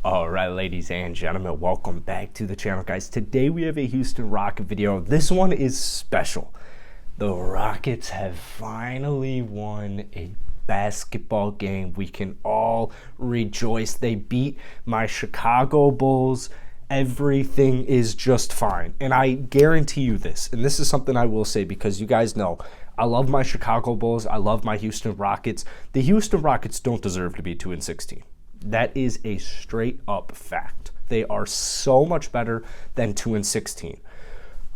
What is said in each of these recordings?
All right, ladies and gentlemen, welcome back to the channel, guys. Today we have a Houston Rocket video. This one is special. The Rockets have finally won a basketball game. We can all rejoice. They beat my Chicago Bulls. Everything is just fine. And I guarantee you this, and this is something I will say because you guys know, I love my Chicago Bulls. I love my Houston Rockets. The Houston Rockets don't deserve to be 2-16. That is a straight up fact. They are so much better than 2-16.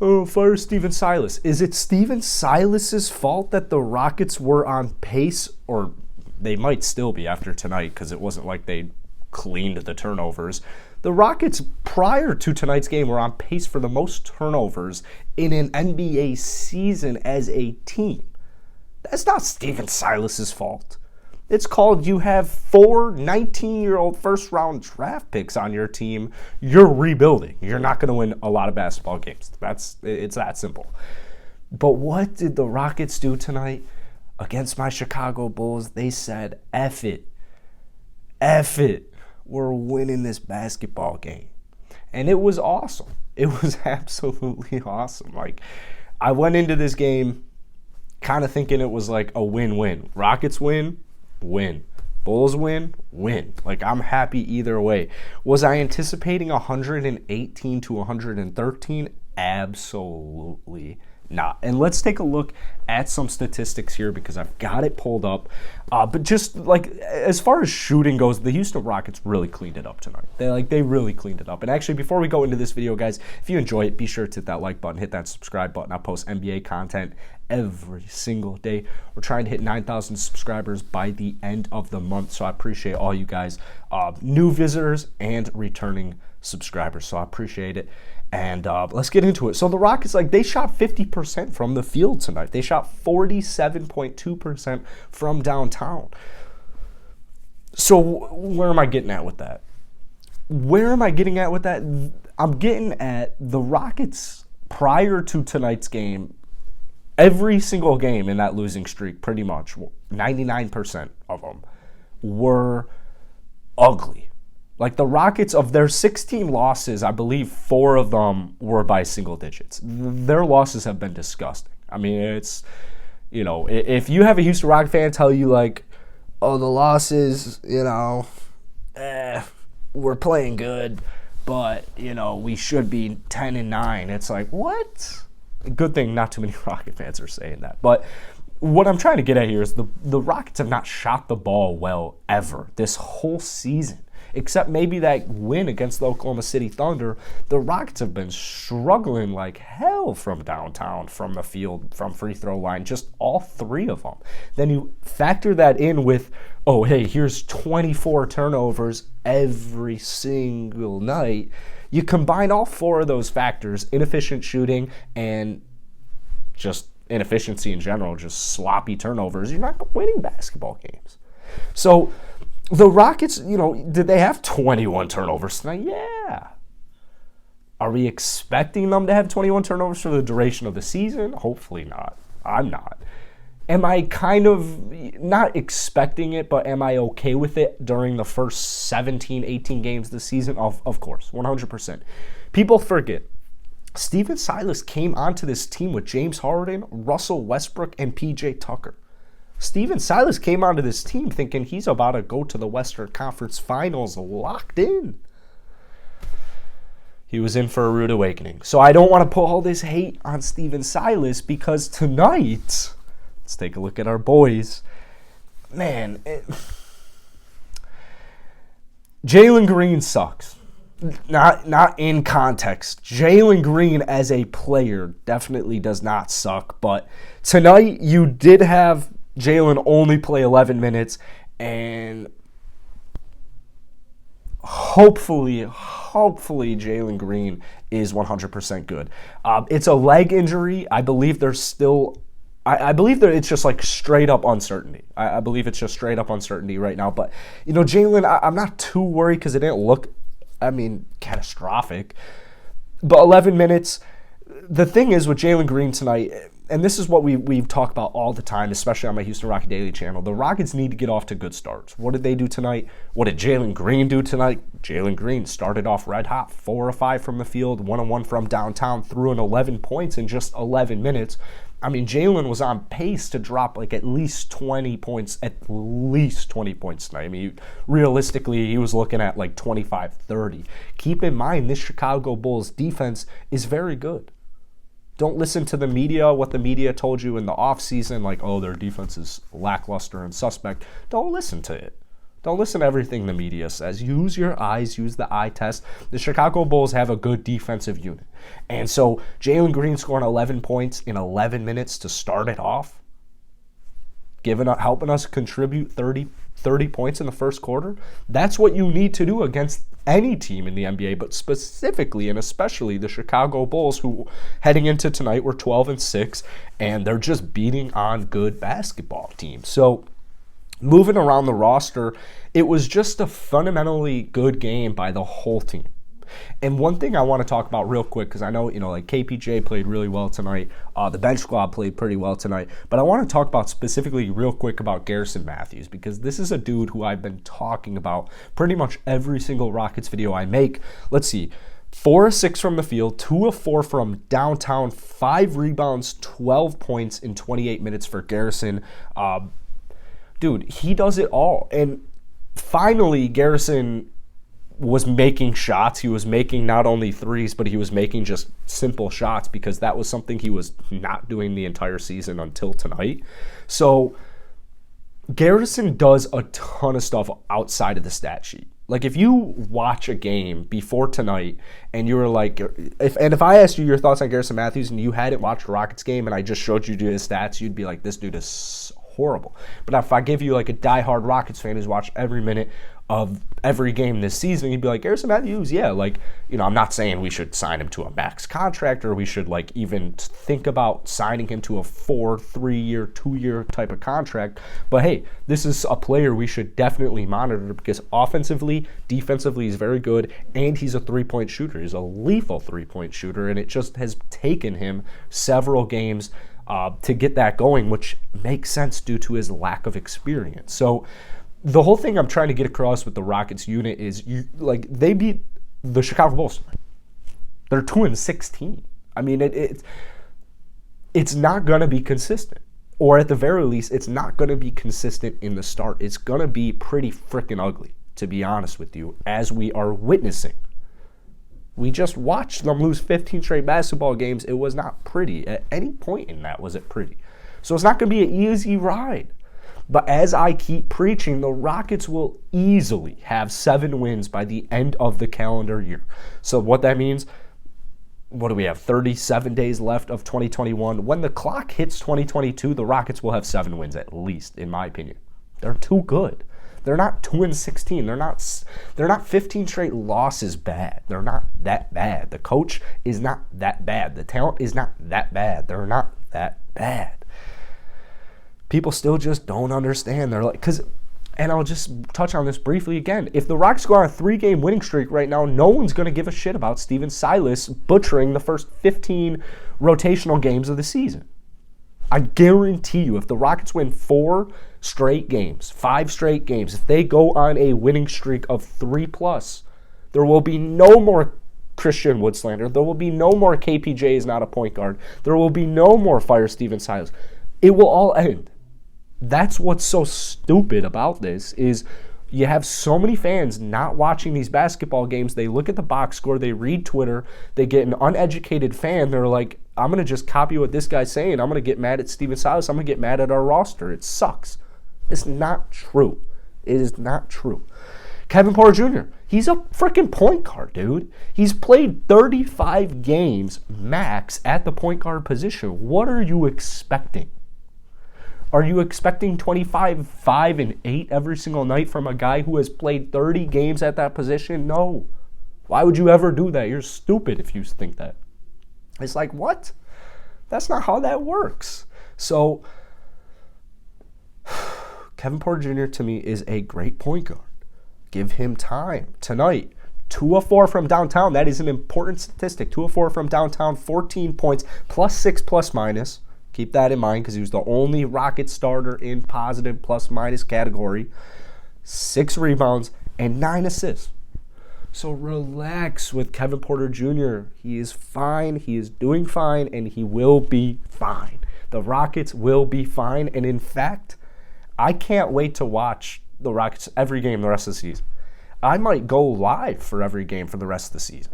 Oh, fire Steven Silas. Is it Steven Silas's fault that the Rockets were on pace, or they might still be after tonight because it wasn't like they cleaned the turnovers? The Rockets prior to tonight's game were on pace for the most turnovers in an NBA season as a team. That's not Steven Silas's fault. It's called you have 4 19-year-old first-round draft picks on your team. You're rebuilding. You're not going to win a lot of basketball games. It's that simple. But what did the Rockets do tonight against my Chicago Bulls? They said, F it. F it. We're winning this basketball game. And it was awesome. It was absolutely awesome. Like, I went into this game kind of thinking it was like a win-win. Rockets win. Bulls win. Like, I'm happy either way. Was I anticipating 118 to 113? Absolutely not. And let's take a look at some statistics here because I've got it pulled up. But just like as far as shooting goes, the Houston Rockets really cleaned it up tonight. They really cleaned it up. And actually, before we go into this video, guys, if you enjoy it, be sure to hit that like button, hit that subscribe button. I post NBA content every single day. We're trying to hit 9,000 subscribers by the end of the month, so I appreciate all you guys, new visitors and returning subscribers, so I appreciate it. And let's get into it. So the Rockets, they shot 50% from the field tonight. They shot 47.2% from downtown. So where am I getting at with that? I'm getting at the Rockets prior to tonight's game. Every single game in that losing streak, pretty much 99% of them, were ugly. Like, the Rockets, of their 16 losses, I believe 4 of them were by single digits. Their losses have been disgusting. I mean, it's, if you have a Houston Rocket fan tell you, oh, the losses, we're playing good, but, we should be 10-9. It's like, what? Good thing not too many Rocket fans are saying that. But what I'm trying to get at here is the Rockets have not shot the ball well ever this whole season. Except maybe that win against the Oklahoma City Thunder, the Rockets have been struggling like hell from downtown, from the field, from free throw line, just all 3 of them. Then you factor that in with, oh, hey, here's 24 turnovers every single night. You combine all 4 of those factors, inefficient shooting and just inefficiency in general, just sloppy turnovers, you're not winning basketball games. So the Rockets, did they have 21 turnovers tonight? Yeah. Are we expecting them to have 21 turnovers for the duration of the season? Hopefully not. I'm not. Am I kind of not expecting it, but am I okay with it during the first 17, 18 games this season? Of course, 100%. People forget, Steven Silas came onto this team with James Harden, Russell Westbrook, and PJ Tucker. Steven Silas came onto this team thinking he's about to go to the Western Conference Finals locked in. He was in for a rude awakening. So I don't want to put all this hate on Steven Silas because tonight, let's take a look at our boys. Man, Jalen Green sucks. Not in context. Jalen Green as a player definitely does not suck. But tonight you did have Jalen only play 11 minutes, and hopefully Jalen Green is 100% good. It's a leg injury. I believe there's still I believe that it's just straight up uncertainty. I believe it's just straight up uncertainty right now. But, Jalen, I'm not too worried because it didn't look, catastrophic. But 11 minutes, the thing is with Jalen Green tonight, and this is what we've talked about all the time, especially on my Houston Rocket Daily channel. The Rockets need to get off to good starts. What did they do tonight? What did Jalen Green do tonight? Jalen Green started off red hot, 4 of 5 from the field, 1 of 1 from downtown, threw in 11 points in just 11 minutes. I mean, Jalen was on pace to drop like at least 20 points tonight. I mean, realistically, he was looking at like 25, 30. Keep in mind, this Chicago Bulls defense is very good. Don't listen to the media, what the media told you in the offseason, like, oh, their defense is lackluster and suspect. Don't listen to it. Don't listen to everything the media says. Use your eyes, use the eye test. The Chicago Bulls have a good defensive unit. And so Jalen Green scoring 11 points in 11 minutes to start it off, helping us contribute 30 points in the first quarter. That's what you need to do against any team in the NBA, but specifically and especially the Chicago Bulls, who heading into tonight were 12-6, and they're just beating on good basketball teams. So moving around the roster, it was just a fundamentally good game by the whole team. And one thing I want to talk about real quick, because I know, like KPJ played really well tonight. The bench squad played pretty well tonight. But I want to talk about specifically real quick about Garrison Mathews, because this is a dude who I've been talking about pretty much every single Rockets video I make. Let's see. 4 of 6 from the field, 2 of 4 from downtown, 5 rebounds, 12 points in 28 minutes for Garrison. Dude, he does it all. And finally, Garrison was making shots. He was making not only threes, but he was making just simple shots, because that was something he was not doing the entire season until tonight. So Garrison does a ton of stuff outside of the stat sheet. Like, if you watch a game before tonight and you were like, if I asked you your thoughts on Garrison Mathews and you hadn't watched a Rockets game and I just showed you his stats, you'd be like, this dude is horrible. But if I give you like a diehard Rockets fan who's watched every minute of every game this season, you'd be like, Garrison Mathews, yeah, like, I'm not saying we should sign him to a max contract, or we should like even think about signing him to a 3-year, 2-year type of contract. But hey, this is a player we should definitely monitor, because offensively, defensively, he's very good, and he's a 3-point shooter. He's a lethal 3-point shooter, and it just has taken him several games to get that going, which makes sense due to his lack of experience. So the whole thing I'm trying to get across with the Rockets unit is, they beat the Chicago Bulls. They're 2-16. I mean, it's not going to be consistent. Or at the very least, it's not going to be consistent in the start. It's going to be pretty freaking ugly, to be honest with you, as we are witnessing. We just watched them lose 15 straight basketball games. It was not pretty. At any point in that was it pretty. So it's not going to be an easy ride. But as I keep preaching, the Rockets will easily have 7 wins by the end of the calendar year. So what that means, what do we have, 37 days left of 2021? When the clock hits 2022, the Rockets will have 7 wins at least, in my opinion. They're too good. They're not 2-16. They're not 15 straight losses bad. They're not that bad. The coach is not that bad. The talent is not that bad. They're not that bad. People still just don't understand. They're like, and I'll just touch on this briefly again. If the Rockets go on a 3-game winning streak right now, no one's going to give a shit about Silas butchering the first 15 rotational games of the season. I guarantee you, if the Rockets win 4 straight games, 5 straight games, if they go on a winning streak of 3+, there will be no more Christian Wood slander. There will be no more KPJ is not a point guard. There will be no more fire Silas. It will all end. That's what's so stupid about this, is you have so many fans not watching these basketball games. They look at the box score, they read Twitter, they get an uneducated fan. They're like, I'm going to just copy what this guy's saying. I'm going to get mad at Silas. I'm going to get mad at our roster. It sucks. It's not true. It is not true. Kevin Porter Jr., he's a freaking point guard, dude. He's played 35 games max at the point guard position. What are you expecting? Are you expecting 25, 5, and 8 every single night from a guy who has played 30 games at that position? No. Why would you ever do that? You're stupid if you think that. It's like, what? That's not how that works. So, Kevin Porter Jr. to me is a great point guard. Give him time. Tonight, 2 of 4 from downtown. That is an important statistic. 2 of 4 from downtown, 14 points, +6 ±. Keep that in mind because he was the only Rocket starter in positive plus-minus category. 6 rebounds and 9 assists. So relax with Kevin Porter Jr. He is fine. He is doing fine, and he will be fine. The Rockets will be fine. And in fact, I can't wait to watch the Rockets every game the rest of the season. I might go live for every game for the rest of the season.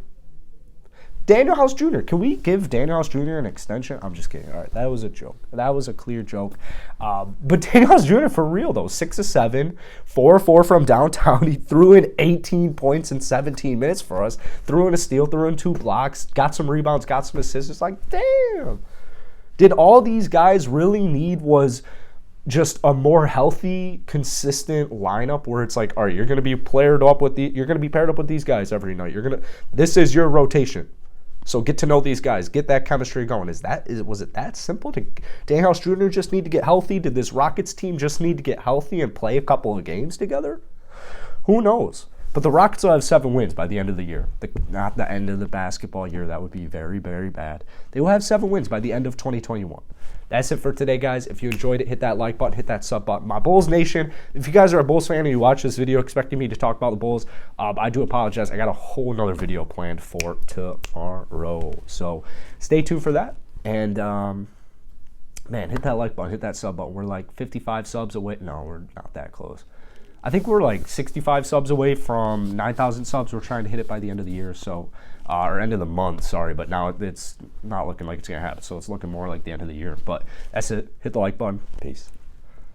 Daniel House Jr. Can we give Daniel House Jr. an extension? I'm just kidding. All right, that was a joke. That was a clear joke. But Daniel House Jr. for real, though. 6 of 7, 4 of 4 from downtown. He threw in 18 points in 17 minutes for us. Threw in a steal, threw in 2 blocks, got some rebounds, got some assists. It's like, damn. Did all these guys really need was just a more healthy, consistent lineup where it's like, all right, you're going to be paired up with these guys every night. This is your rotation. So get to know these guys. Get that chemistry going. Was it that simple? Did Daniel House Jr. just need to get healthy? Did this Rockets team just need to get healthy and play a couple of games together? Who knows? But the Rockets will have 7 wins by the end of the year. Not the end of the basketball year. That would be very, very bad. They will have 7 wins by the end of 2021. That's it for today, guys. If you enjoyed it, hit that like button, hit that sub button. My Bulls Nation, if you guys are a Bulls fan and you watch this video expecting me to talk about the Bulls, I do apologize. I got a whole nother video planned for tomorrow. So stay tuned for that. And, man, hit that like button, hit that sub button. We're like 55 subs away. No, we're not that close. I think we're like 65 subs away from 9,000 subs. We're trying to hit it by the end of the year, so or end of the month, sorry. But now it's not looking like it's going to happen, so it's looking more like the end of the year. But that's it. Hit the like button. Peace.